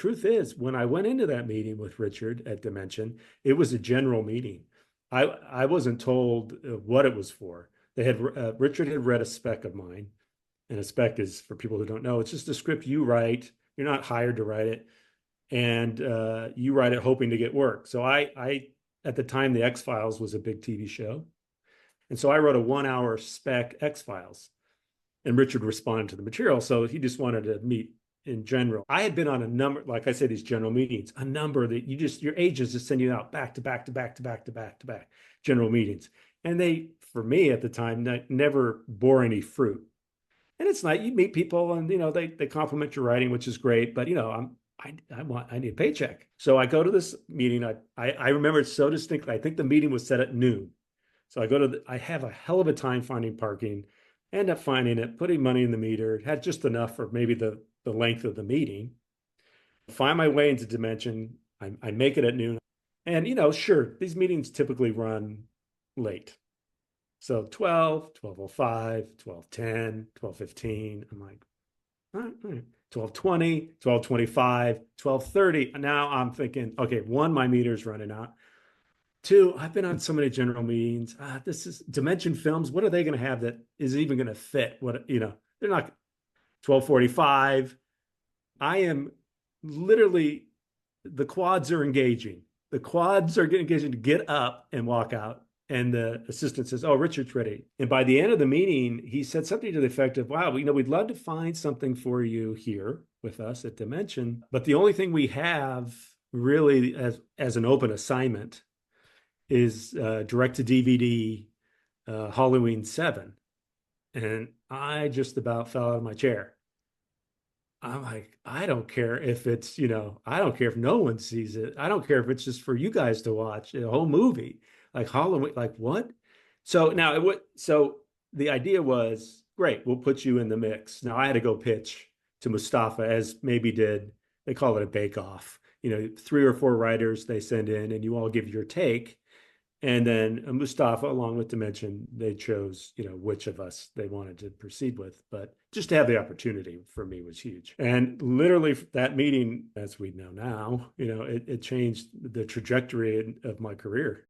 Truth is, when I went into that meeting with Richard at Dimension, it was a general meeting. I wasn't told what it was for. They had Richard had read a spec of mine, and a spec is, for people who don't know, it's just a script you write. You're not hired to write it, and you write it hoping to get work. So I at the time, the X Files was a big TV show, and so I wrote a 1 hour spec X Files, and Richard responded to the material. So he just wanted to meet in general. I had been on a number, like I said, these general meetings, a number that your agents just send you out back to back to back to back to back to back general meetings. And they, for me at the time, never bore any fruit. And it's nice, you meet people and, they compliment your writing, which is great. But, I need a paycheck. So I go to this meeting. I remember it so distinctly. I think the meeting was set at noon. So I have a hell of a time finding parking, end up finding it, putting money in the meter, had just enough for maybe the length of the meeting. Find my way into Dimension. I make it at noon. And, sure, these meetings typically run late. So 12, 12:05, 12:10, 12:15. I'm like, all right. 12:20, 12:25, 12:30. Now I'm thinking, okay, one, my meter's running out. Two, I've been on so many general meetings. This is Dimension Films. What are they going to have that is even going to fit? They're not 12:45. I am literally, the quads are engaging. The quads are getting engaging to get up and walk out. And the assistant says, "Oh, Richard's ready." And by the end of the meeting, he said something to the effect of, "Wow, we'd love to find something for you here with us at Dimension, but the only thing we have really as an open assignment is direct to DVD Halloween 7." And I just about fell out of my chair. I'm like, I don't care if it's, I don't care if no one sees it. I don't care if it's just for you guys to watch a whole movie like Halloween. Like what? So the idea was, great, we'll put you in the mix. Now I had to go pitch to Mustafa, as maybe did, they call it a bake off. 3 or 4 writers they send in and you all give your take. And then Mustafa, along with Dimension, they chose, which of us they wanted to proceed with. But just to have the opportunity for me was huge. And literally that meeting, as we know now, it changed the trajectory of my career.